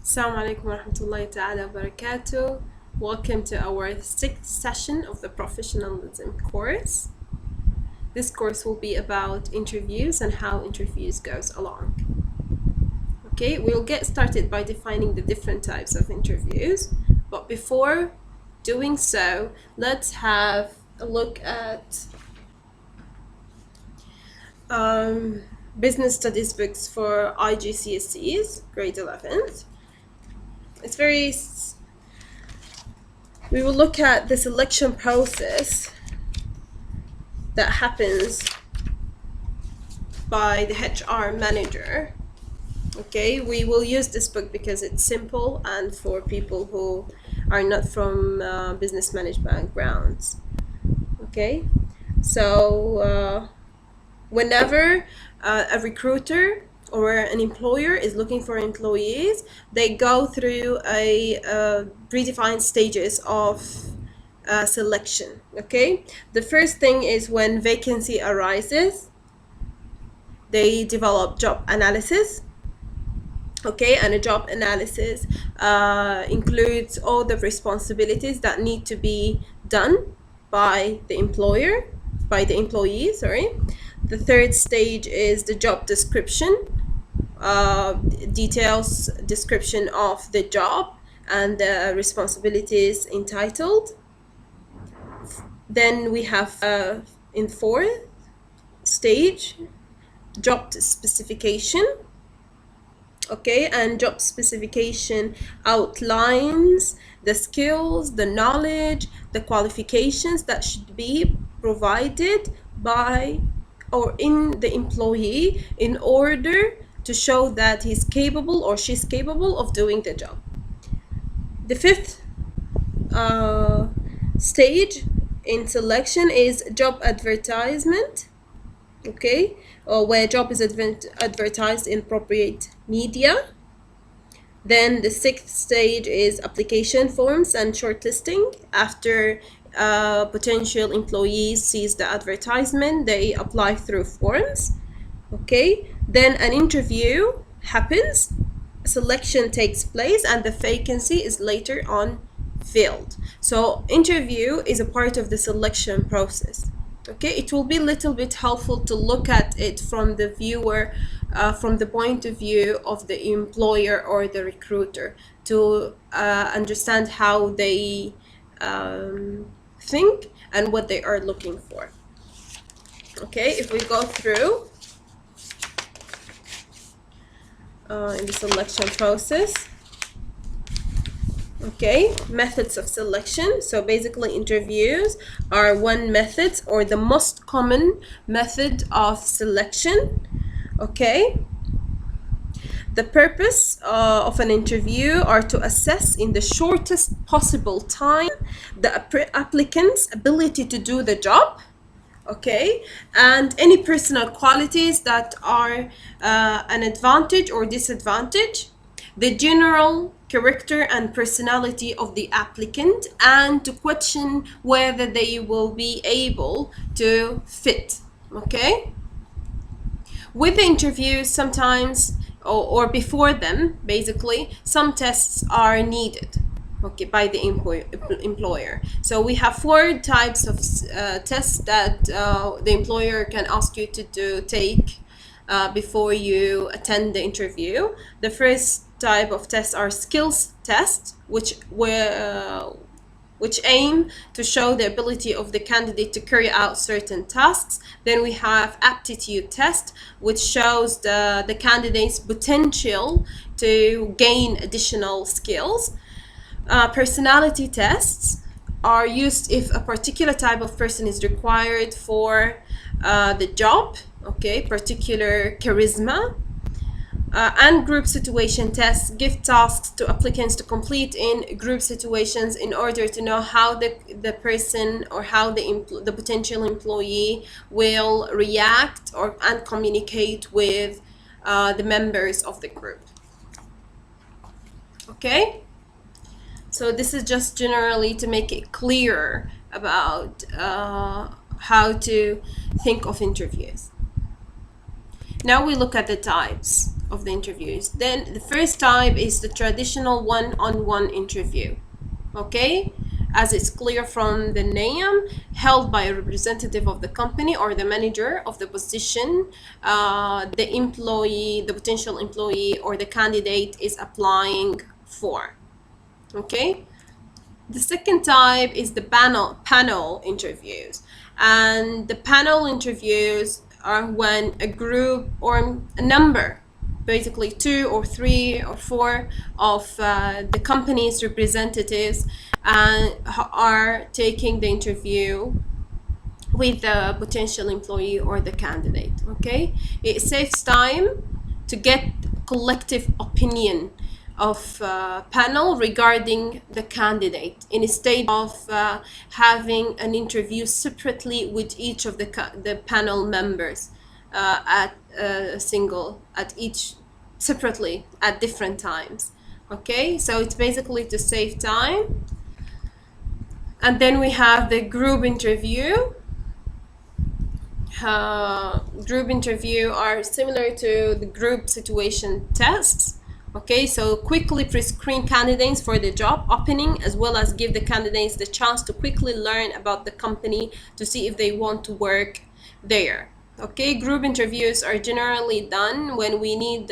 Assalamu alaikum wa rahmatullahi ta'ala wa barakatuh. Welcome to our sixth session of the professionalism course. This course will be about interviews and how interviews goes along. Okay, we'll get started by defining the different types of interviews. But before doing so, let's have a look at business studies books for IGCSEs, grade 11th. We will look at the selection process that happens by the HR manager. Okay, we will use this book because it's simple and for people who are not from business management backgrounds. Okay, so whenever a recruiter or an employer is looking for employees, they go through a predefined stages of selection. Okay, the first thing is when vacancy arises, they develop job analysis. Okay, and a job analysis includes all the responsibilities that need to be done by the employee, sorry. The third stage is the job description, details description of the job and the responsibilities entitled. Then we have in fourth stage, job specification. Okay, and job specification outlines the skills, the knowledge, the qualifications that should be provided by or in the employee in order to show that he's capable or she's capable of doing the job. The fifth stage in selection is job advertisement. Okay, or where job is advertised in appropriate media. Then the sixth stage is application forms and shortlisting. After potential employees sees the advertisement, they apply through forms. Okay, then an interview happens, selection takes place, and the vacancy is later on filled. So interview is a part of the selection process. Okay, it will be a little bit helpful to look at it from the viewer, from the point of view of the employer or the recruiter, to understand how they think and what they are looking for. Okay, if we go through in the selection process. Okay, methods of selection. So basically interviews are one method or the most common method of selection. Okay, the purpose of an interview are to assess in the shortest possible time the applicant's ability to do the job. Okay, and any personal qualities that are an advantage or disadvantage, the general character and personality of the applicant, and to question whether they will be able to fit. Okay, with the interviews sometimes or before them, basically some tests are needed, okay, by the employer. So we have four types of tests that the employer can ask you to take before you attend the interview. The first type of tests are skills tests, which aim to show the ability of the candidate to carry out certain tasks. Then we have aptitude test, which shows the candidate's potential to gain additional skills. Personality tests are used if a particular type of person is required for the job, okay, particular charisma. And group situation tests give tasks to applicants to complete in group situations in order to know how the person or how the potential employee will react and communicate with the members of the group. Okay, so this is just generally to make it clear about how to think of interviews. Now we look at the types of the interviews. Then the first type is the traditional one-on-one interview. Okay, as it's clear from the name, held by a representative of the company or the manager of the position the employee, the potential employee or the candidate is applying for. Okay, the second type is the panel interviews, and the panel interviews are when a group or a number, basically 2 or 3 or 4 of the company's representatives are taking the interview with the potential employee or the candidate. Okay, it saves time to get collective opinion of panel regarding the candidate instead of having an interview separately with each of the panel members at each separately at different times. Okay, so it's basically to save time. And then we have the group interview. Group interview are similar to the group situation tests. Okay, so quickly pre-screen candidates for the job opening, as well as give the candidates the chance to quickly learn about the company to see if they want to work there. Okay, group interviews are generally done when we need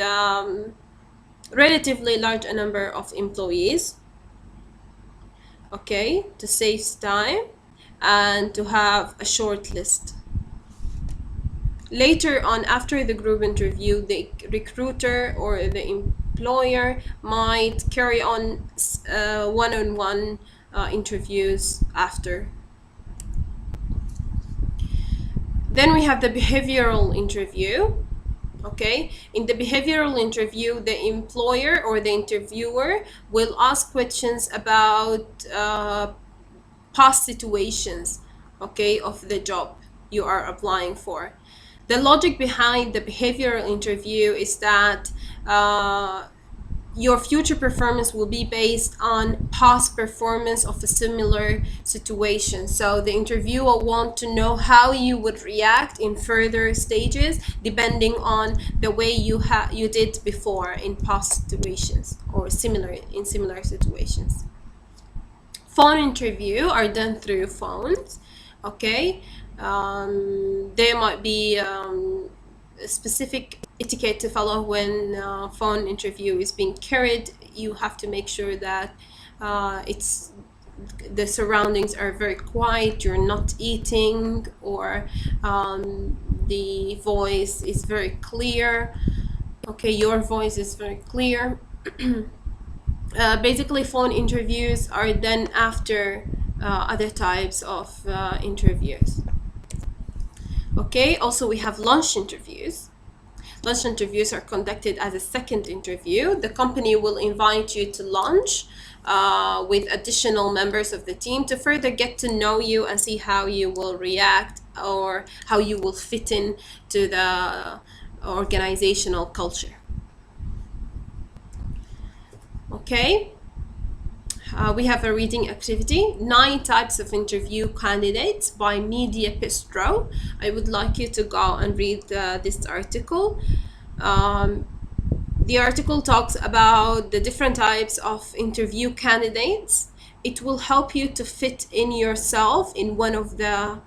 relatively large number of employees. Okay, to save time and to have a short list. Later on, after the group interview, the recruiter or the employer might carry on one-on-one interviews after. Then we have the behavioral interview. Okay, in the behavioral interview, the employer or the interviewer will ask questions about past situations, okay, of the job you are applying for. The logic behind the behavioral interview is that your future performance will be based on past performance of a similar situation. So the interviewer will want to know how you would react in further stages depending on the way you did before in past situations or similar situations. Phone interview are done through phones. Okay, there might be a specific etiquette to follow when phone interview is being carried. You have to make sure that the surroundings are very quiet, you're not eating, or the voice is very clear. Okay, your voice is very clear. Basically, phone interviews are done after other types of interviews. Okay, also we have lunch interviews. Lunch interviews are conducted as a second interview. The company will invite you to lunch with additional members of the team to further get to know you and see how you will react or how you will fit in to the organizational culture. Okay, we have a reading activity, 9 types of interview candidates by Media Bistro. I would like you to go and read this article. The article talks about the different types of interview candidates. It will help you to fit in yourself in one of the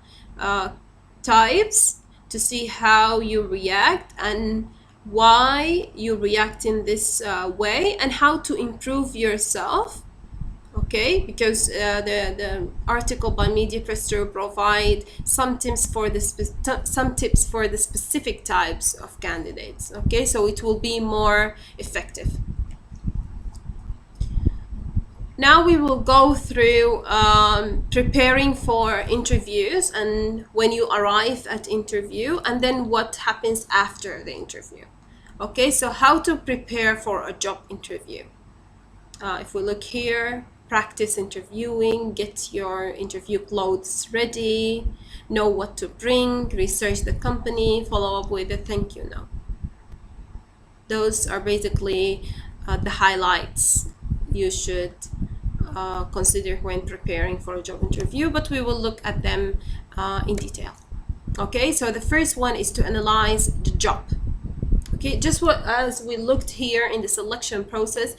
types to see how you react and why you react in this way and how to improve yourself. Okay, because the article by Media Bistro provide some tips for the specific types of candidates. Okay, so it will be more effective. Now we will go through preparing for interviews and when you arrive at interview, and then what happens after the interview. Okay, so how to prepare for a job interview. If we look here, practice interviewing, get your interview clothes ready, know what to bring, research the company, follow up with a thank you note. Those are basically the highlights you should consider when preparing for a job interview, but we will look at them in detail. Okay, so the first one is to analyze the job. Okay, just what as we looked here in the selection process,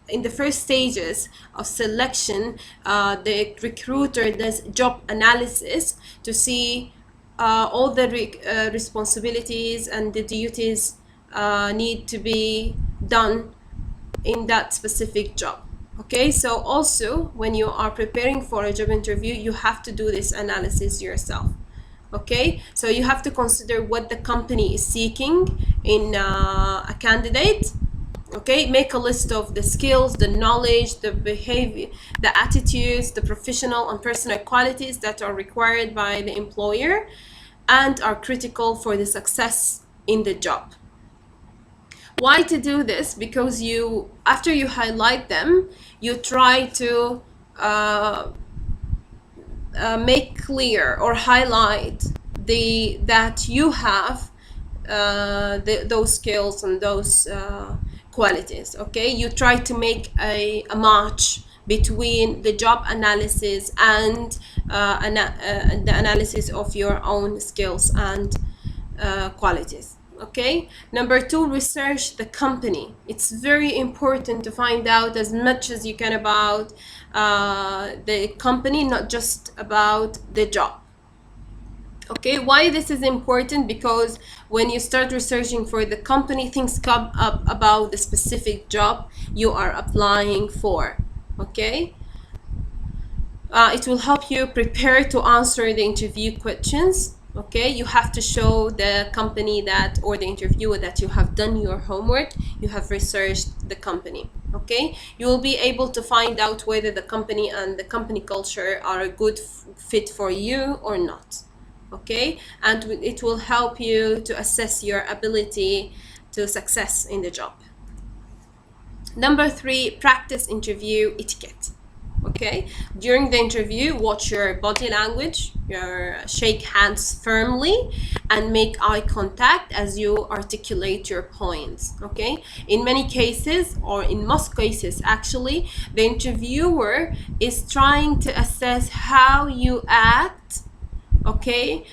in the first stages of selection, the recruiter does job analysis to see all the responsibilities and the duties need to be done in that specific job. Okay, so also when you are preparing for a job interview, you have to do this analysis yourself. Okay, so you have to consider what the company is seeking in a candidate. Okay, make a list of the skills, the knowledge, the behavior, the attitudes, the professional and personal qualities that are required by the employer and are critical for the success in the job. Why to do this? Because you, after you highlight them, you try to make clear or highlight that you have those skills and those qualities. Okay, you try to make a match between the job analysis and the analysis of your own skills and qualities. Okay, number 2, research the company. It's very important to find out as much as you can about the company, not just about the job. Okay, why this is important? Because when you start researching for the company, things come up about the specific job you are applying for. Okay, it will help you prepare to answer the interview questions. Okay, you have to show the company that, or the interviewer, that you have done your homework, you have researched the company. Okay, you will be able to find out whether the company and the company culture are a good fit for you or not. Okay, and it will help you to assess your ability to success in the job. Number 3, practice interview etiquette. Okay, during the interview, watch your body language, shake hands firmly and make eye contact as you articulate your points. Okay, in many cases, or in most cases actually, the interviewer is trying to assess how you act, okay,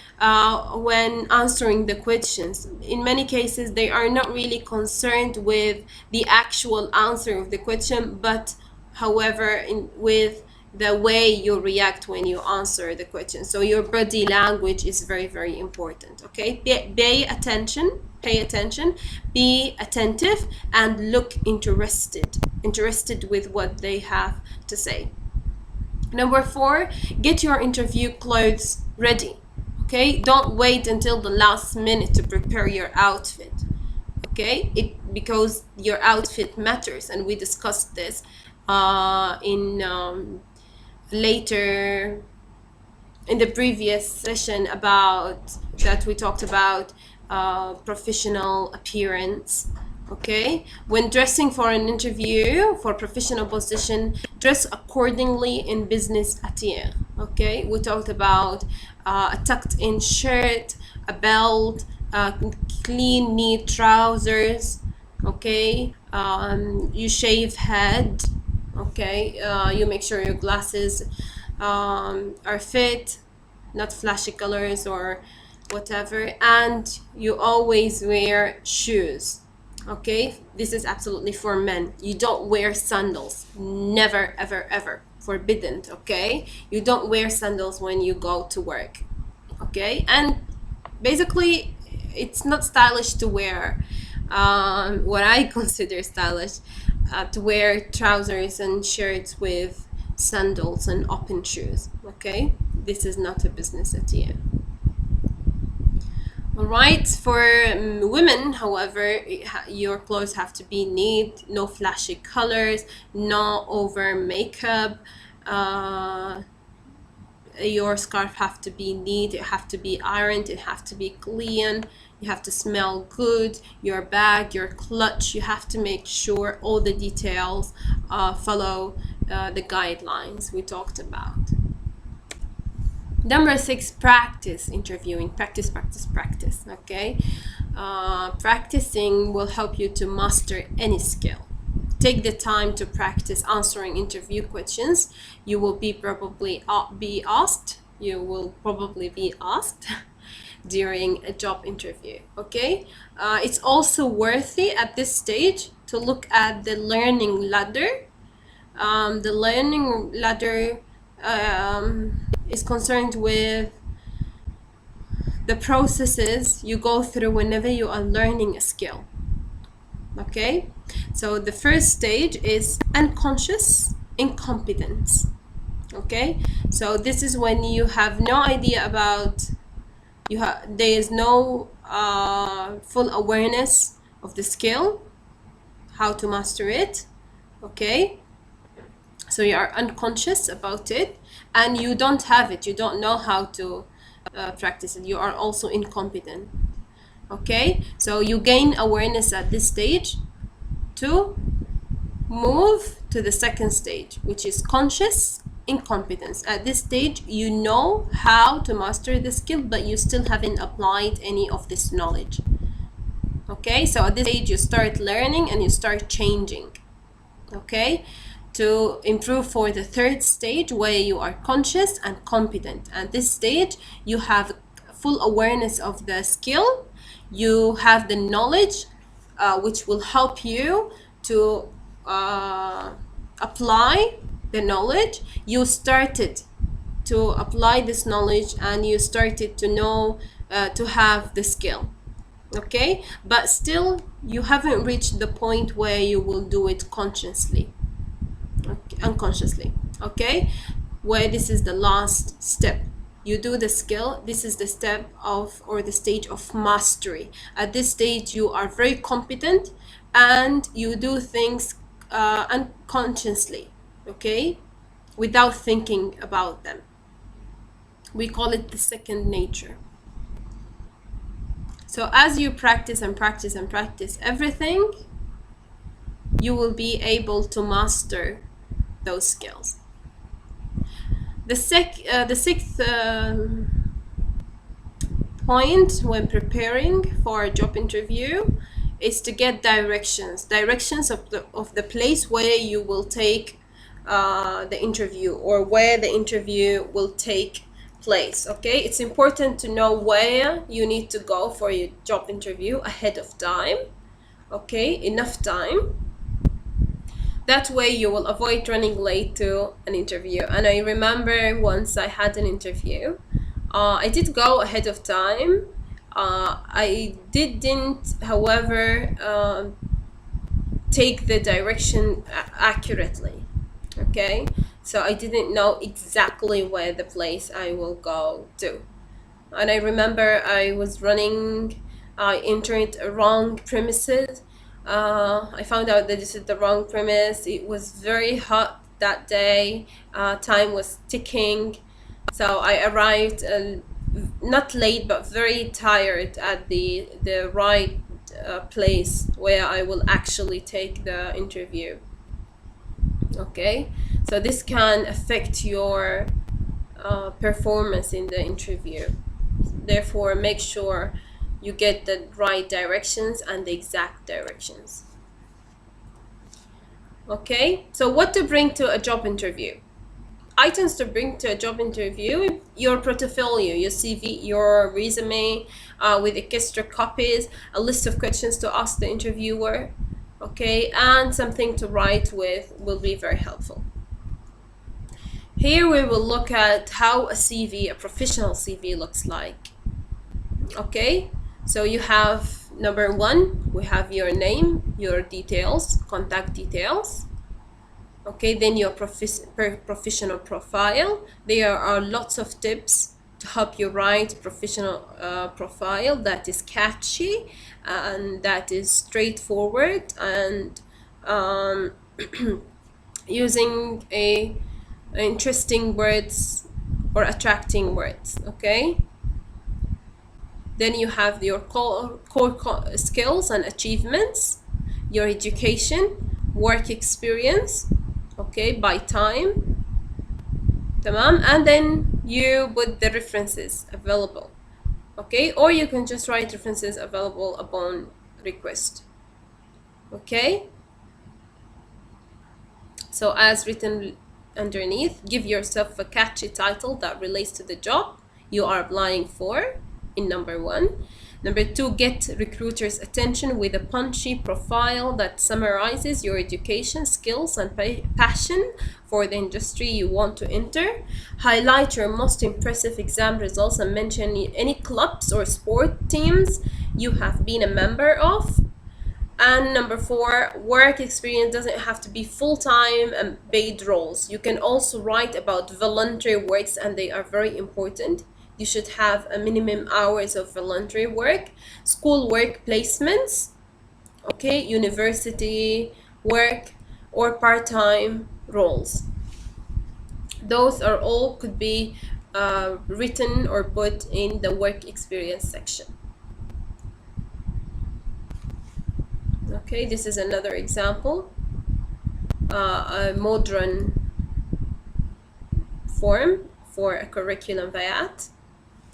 when answering the questions. In many cases, they are not really concerned with the actual answer of the question, but however, with the way you react when you answer the question. So your body language is very, very important. Okay, pay attention, be attentive, and look interested with what they have to say. Number 4, get your interview clothes ready. Okay, don't wait until the last minute to prepare your outfit. Okay, because your outfit matters, and we discussed this later in the previous session about that. We talked about professional appearance. Okay, when dressing for an interview for professional position, dress accordingly in business attire. Okay, we talked about a tucked in shirt, a belt, clean neat trousers. Okay, you shave head. Okay, you make sure your glasses are fit, not flashy colors or whatever, and you always wear shoes. Okay, this is absolutely for men. You don't wear sandals, never ever ever, forbidden. Okay, you don't wear sandals when you go to work. Okay, and basically it's not stylish to wear what I consider stylish, to wear trousers and shirts with sandals and open shoes. Okay, this is not a business attire. All right, for women, however, your clothes have to be neat, no flashy colors, no over makeup. Your scarf have to be neat, it have to be ironed, it have to be clean, you have to smell good. Your bag, your clutch, you have to make sure all the details follow the guidelines we talked about. Number 6, practice interviewing. Practice. Okay, practicing will help you to master any skill. Take the time to practice answering interview questions. You will probably be asked. during a job interview. Okay, it's also worthy at this stage to look at the learning ladder. The learning ladder is concerned with the processes you go through whenever you are learning a skill. Okay, so the first stage is unconscious incompetence. Okay, so this is when you have no idea about, there is no full awareness of the skill, how to master it. Okay, so you are unconscious about it and you don't have it, you don't know how to practice it, you are also incompetent. Okay, so you gain awareness at this stage to move to the second stage, which is conscious incompetence. At this stage, you know how to master the skill, but you still haven't applied any of this knowledge. Okay, so at this stage, you start learning and you start changing. Okay, to improve for the third stage, where you are conscious and competent. At this stage, you have full awareness of the skill, you have the knowledge which will help you to apply the knowledge. You started to apply this knowledge and you started to know, to have the skill. Okay, but still you haven't reached the point where you will do it consciously, unconsciously. Okay, where this is the last step. You do the skill, this is the step of, or the stage of mastery. At this stage you are very competent and you do things unconsciously, okay, without thinking about them. We call it the second nature. So as you practice and practice and practice everything, you will be able to master those skills. The sixth point when preparing for a job interview is to get directions of the place where you will take the interview, or where the interview will take place. Okay, it's important to know where you need to go for your job interview ahead of time. Okay, enough time. That way you will avoid running late to an interview. And I remember once I had an interview, I did go ahead of time. I didn't, however, take the direction accurately. Okay, so I didn't know exactly where the place I will go to. And I remember I was running, I entered a wrong premises. I found out that this is the wrong premise. It was very hot that day. Time was ticking. So I arrived not late, but very tired at the right place where I will actually take the interview. Okay, so this can affect your performance in the interview. Therefore, make sure you get the right directions and the exact directions. Okay, so what to bring to a job interview? Items to bring to a job interview: your portfolio, your CV, your resume with extra copies, a list of questions to ask the interviewer, okay, and something to write with will be very helpful. Here we will look at how a CV, a professional CV, looks like. Okay, so you have number one, we have your name, your details, contact details. Okay, then your professional profile. There are lots of tips to help you write professional profile that is catchy and that is straightforward and using interesting words or attracting words. Okay, then you have your core skills and achievements, your education, work experience, okay, by time, tamam, and then you put the references available, okay, or you can just write references available upon request. Okay, so as written underneath, give yourself a catchy title that relates to the job you are applying for. in number 1. Number 2, get recruiters' attention with a punchy profile that summarizes your education, skills, and passion for the industry you want to enter. Highlight your most impressive exam results and mention any clubs or sport teams you have been a member of. And number 4, work experience doesn't have to be full-time and paid roles. You can also write about voluntary works, and they are very important. You should have a minimum hours of voluntary work, school work placements, okay, university work, or part-time roles. Those are all could be written or put in the work experience section. Okay, this is another example, a modern form for a curriculum vitae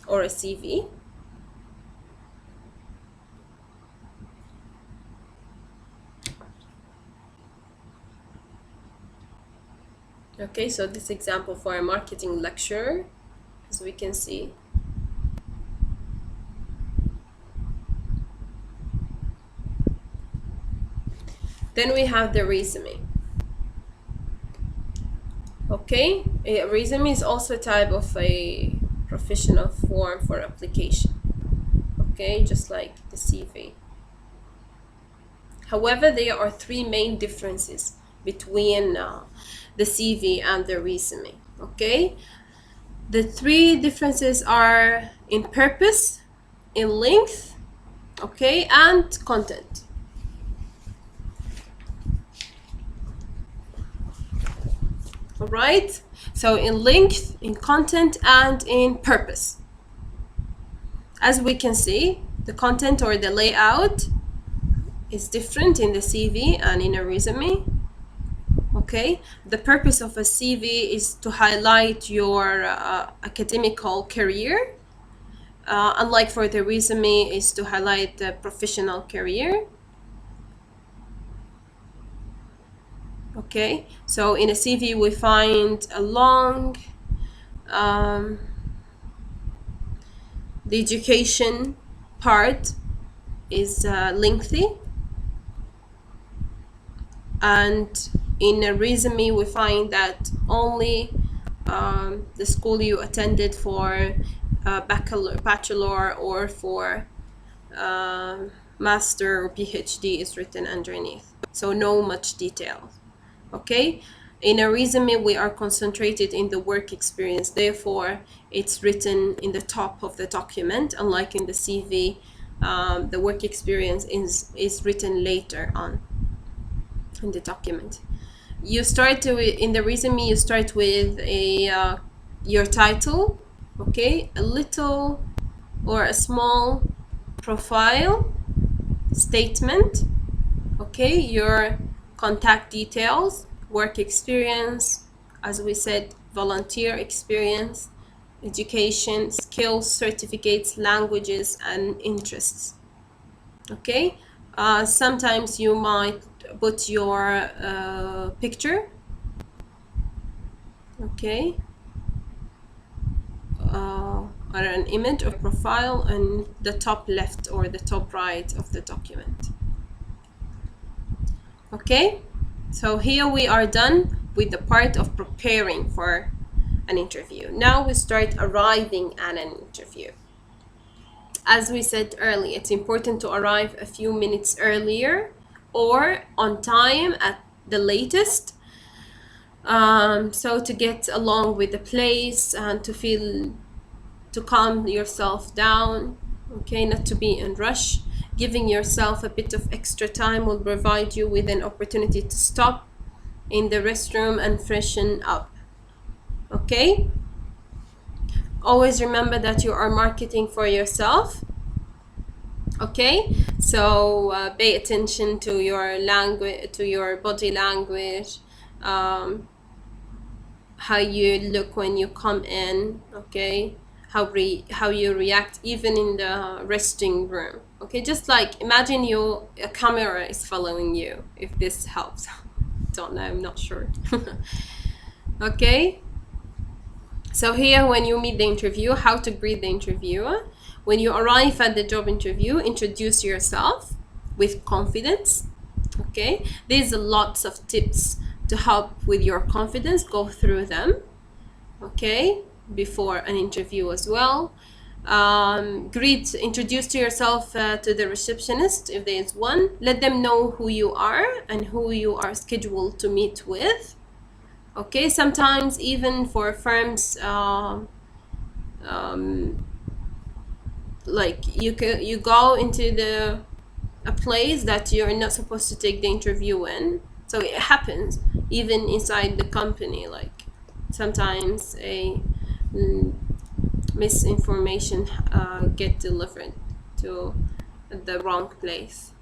or a CV. Okay, so this example for a marketing lecturer, as we can see. Then we have the resume. Okay, a resume is also a type of a professional form for application. Okay, just like the CV. However, there are 3 main differences between the CV and the resume. Okay, the 3 differences are in purpose, in length, okay, and content. All right, so in length, in content, and in purpose. As we can see, the content or the layout is different in the CV and in a resume. Okay, the purpose of a CV is to highlight your academical career, unlike for the resume is to highlight the professional career. Okay, so in a CV we find a long, the education part is lengthy, and in a resume we find that only the school you attended for bachelor or for master or PhD is written underneath, so no much detail. Okay, in a resume we are concentrated in the work experience, therefore it's written in the top of the document, unlike in the CV. The work experience is written later on in the document. You start in the resume, you start with a your title, okay, a little or a small profile statement, okay, your contact details, work experience, as we said, volunteer experience, education, skills, certificates, languages, and interests. Okay, sometimes you might put your picture, okay, or an image or profile on the top left or the top right of the document. Okay, so here we are done with the part of preparing for an interview. Now we start arriving at an interview. As we said earlier, it's important to arrive a few minutes earlier or on time at the latest, so to get along with the place and to calm yourself down, okay, not to be in rush. Giving yourself a bit of extra time will provide you with an opportunity to stop in the restroom and freshen up. Okay, always remember that you are marketing for yourself. Okay, so pay attention to your language, to your body language, how you look when you come in, okay, how you react even in the resting room. Okay, just like imagine a camera is following you, if this helps. Don't know, I'm not sure. Okay, so here when you meet the interviewer, how to greet the interviewer. When you arrive at the job interview, introduce yourself with confidence. Okay, there's lots of tips to help with your confidence. Go through them, okay, before an interview as well. Introduce to yourself to the receptionist if there is one. Let them know who you are and who you are scheduled to meet with. Okay, sometimes even for firms, like you go into a place that you're not supposed to take the interview in. So it happens even inside the company, like sometimes a misinformation get delivered to the wrong place.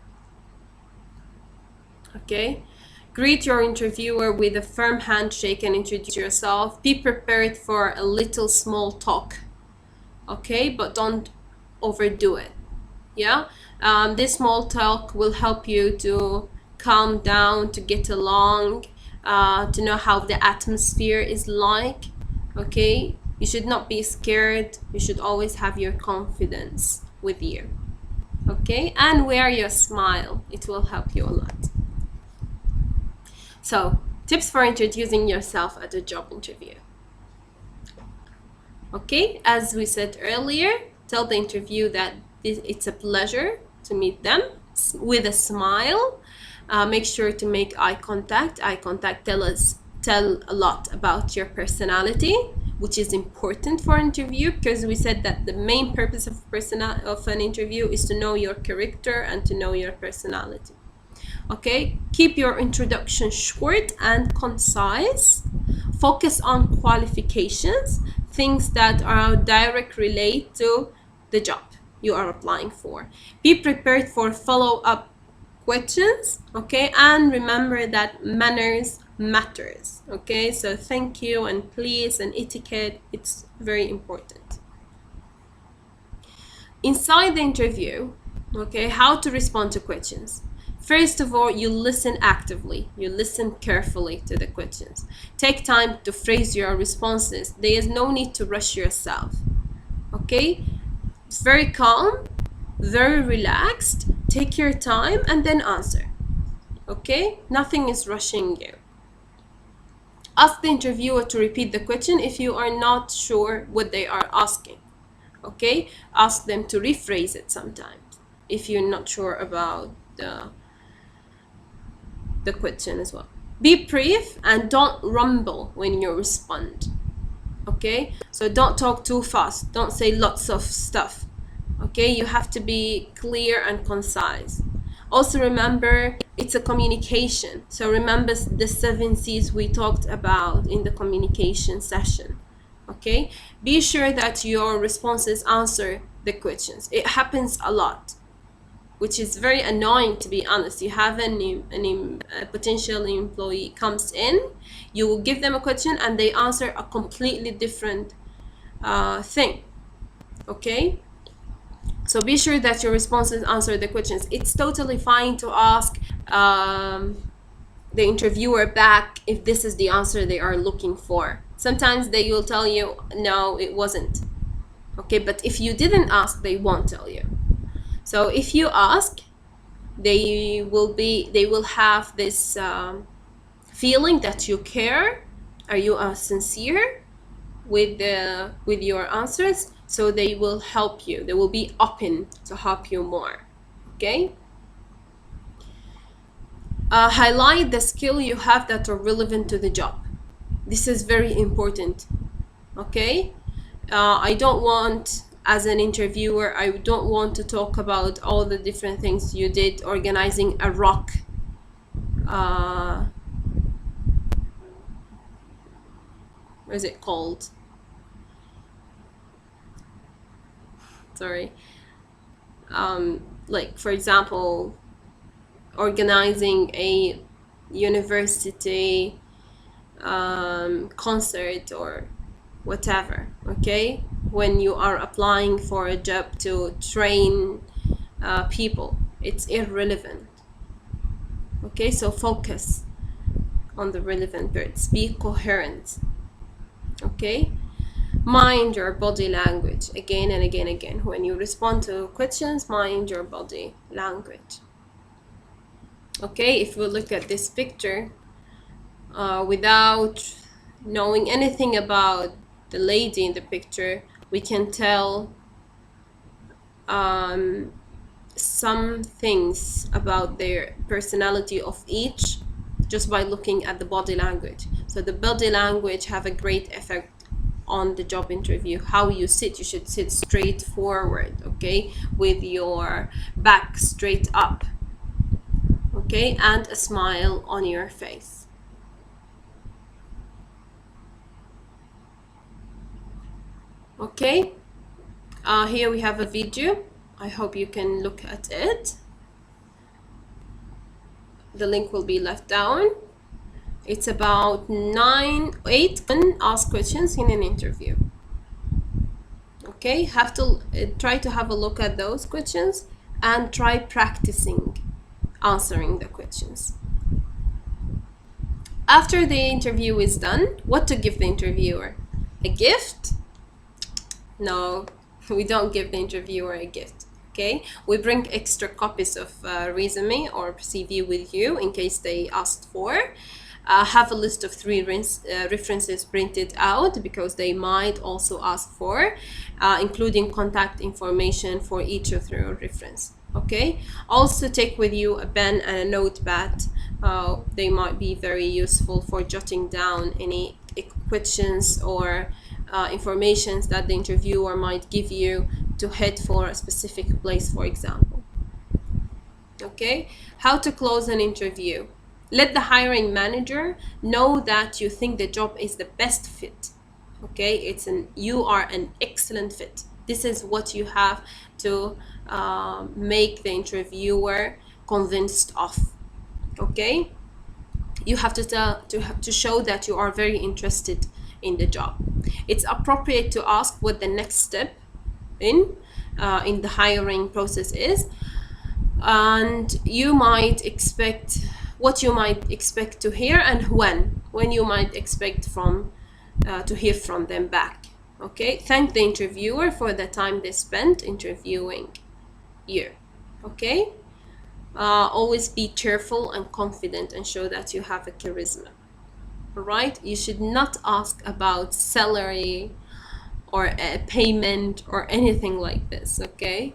Okay, greet your interviewer with a firm handshake and introduce yourself. Be prepared for a little small talk, okay, but don't overdo it. Yeah, this small talk will help you to calm down, to get along, to know how the atmosphere is like. Okay, you should not be scared. You should always have your confidence with you. Okay, and wear your smile. It will help you a lot. So, tips for introducing yourself at a job interview. Okay, as we said earlier, tell the interview that it's a pleasure to meet them with a smile. Make sure to make eye contact. Eye contact tell a lot about your personality, which is important for an interview, because we said that the main purpose of an interview is to know your character and to know your personality. Okay, keep your introduction short and concise. Focus on qualifications, things that are direct relate to the job you are applying for. Be prepared for follow-up questions, okay, and remember that manners matters. Okay, so thank you and please and etiquette, it's very important. Inside the interview, okay, how to respond to questions. First of all, you listen actively. You listen carefully to the questions. Take time to phrase your responses. There is no need to rush yourself. Okay? It's very calm, very relaxed. Take your time and then answer. Okay? Nothing is rushing you. Ask the interviewer to repeat the question if you are not sure what they are asking. Okay? Ask them to rephrase it sometimes if you're not sure about the question as well. Be brief and don't rumble when you respond. Okay, so don't talk too fast, don't say lots of stuff. Okay, you have to be clear and concise. Also remember, it's a communication, so remember the 7 C's we talked about in the communication session. Okay, be sure that your responses answer the questions. It happens a lot, which is very annoying, to be honest. You have a potential employee comes in, you will give them a question and they answer a completely different thing. Okay, so be sure that your responses answer the questions. It's totally fine to ask the interviewer back if this is the answer they are looking for. Sometimes they will tell you no, it wasn't. Okay, but if you didn't ask, they won't tell you. So if you ask, they will have this feeling that you care. Are you sincere with your answers? So they will help you. They will be open to help you more. Okay. Highlight the skill you have that are relevant to the job. This is very important. Okay. I don't want, as an interviewer, I don't want to talk about all the different things you did organizing a rock what is it called? Sorry. Like, for example, organizing a university concert or whatever. Okay, when you are applying for a job to train people, it's irrelevant. Okay, so focus on the relevant words. Be coherent. Okay, Mind your body language again and again and again. When you respond to questions, mind your body language. Okay, if we look at this picture, without knowing anything about the lady in the picture, we can tell some things about their personality of each just by looking at the body language. So the body language have a great effect on the job interview. How you sit, you should sit straight forward, okay, with your back straight up, okay, and a smile on your face. Okay, here we have a video. I hope you can look at it. The link will be left down. It's about 8 ask questions in an interview. Okay, have to try to have a look at those questions and try practicing answering the questions. After the interview is done, what to give the interviewer? A gift? No, we don't give the interviewer a gift. Okay, we bring extra copies of resume or CV with you in case they asked for. Have a list of 3 references printed out because they might also ask for, including contact information for each of your reference. Okay, also take with you a pen and a notepad. They might be very useful for jotting down any questions or informations that the interviewer might give you to head for a specific place, for example. Okay, how to close an interview. Let the hiring manager know that you think the job is the best fit. Okay, you are an excellent fit. This is what you have to make the interviewer convinced of. Okay, you have to show that you are very interested in the job. It's appropriate to ask what the next step in the hiring process is, and you might expect what you might expect to hear and when you might expect to hear from them back. Okay, thank the interviewer for the time they spent interviewing you. Okay, always be cheerful and confident and show that you have a charisma. All right, you should not ask about salary or a payment or anything like this. Okay,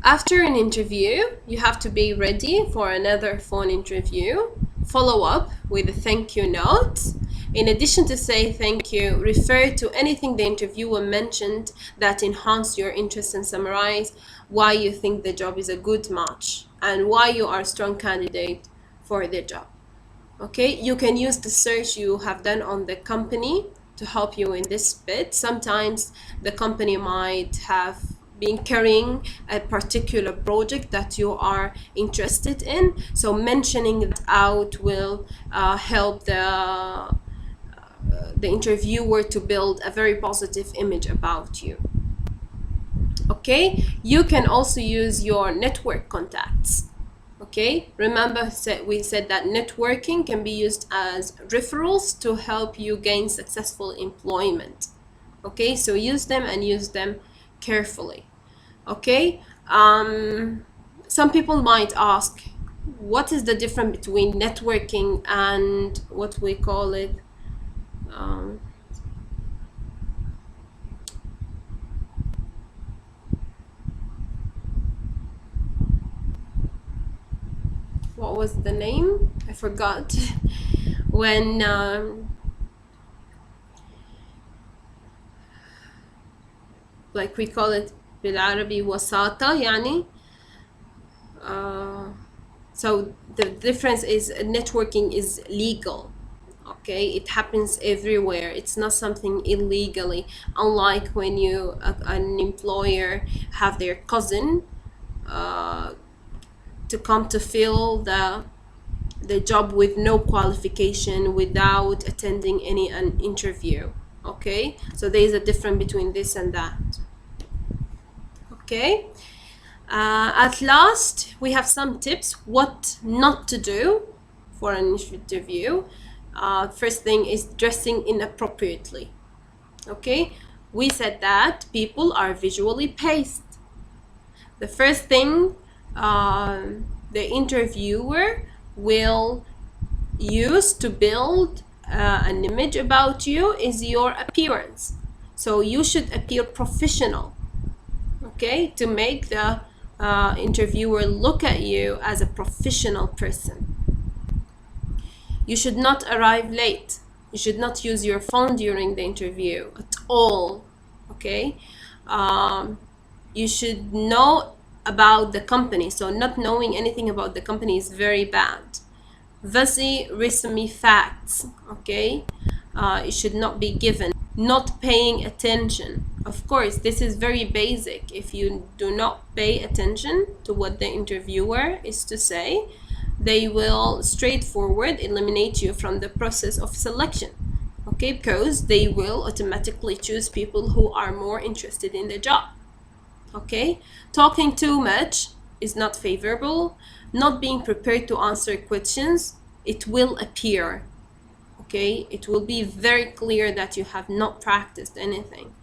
after an interview, you have to be ready for another phone interview. Follow up with a thank you note. In addition to say thank you, refer to anything the interviewer mentioned that enhanced your interest and summarize why you think the job is a good match and why you are a strong candidate for the job. Okay, you can use the search you have done on the company to help you in this bit. Sometimes the company might have been carrying a particular project that you are interested in, so mentioning it out will help the interviewer to build a very positive image about you. Okay, you can also use your network contacts. Okay, remember we said that networking can be used as referrals to help you gain successful employment. Okay, so use them and use them carefully. Okay, some people might ask, what is the difference between networking and what we call it what was the name? I forgot. When like we call it بالعربي وساطة يعني. So the difference is networking is legal. Okay, it happens everywhere. It's not something illegally, unlike when an employer have their cousin to come to fill the job with no qualification, without attending an interview. Okay, so there is a difference between this and that. Okay, at last we have some tips what not to do for an interview. First thing is dressing inappropriately. Okay, we said that people are visually paced. The first thing the interviewer will use to build an image about you is your appearance. So you should appear professional, okay, to make the interviewer look at you as a professional person. You should not arrive late. You should not use your phone during the interview at all, okay? You should know about the company. So not knowing anything about the company is very bad. Fuzzy resume facts, okay? It should not be given. Not paying attention. Of course, this is very basic. If you do not pay attention to what the interviewer is to say, they will straightforward eliminate you from the process of selection, okay? Because they will automatically choose people who are more interested in the job, okay? Talking too much is not favorable. Not being prepared to answer questions, it will appear, okay? It will be very clear that you have not practiced anything,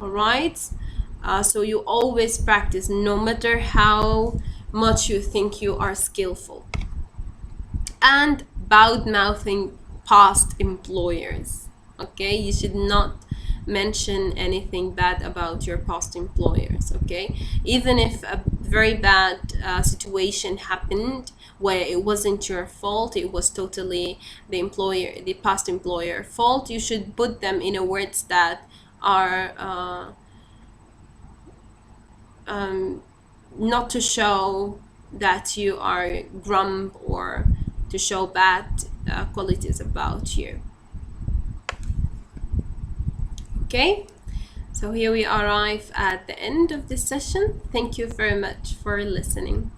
all right? So you always practice, no matter how much you think you are skillful. And bad-mouthing past employers, okay? You should not mention anything bad about your past employers, okay? Even if a very bad situation happened where it wasn't your fault, it was totally the past employer fault, you should put them in a words that are not to show that you are grump or to show bad qualities about you. Okay, so here we arrive at the end of this session. Thank you very much for listening.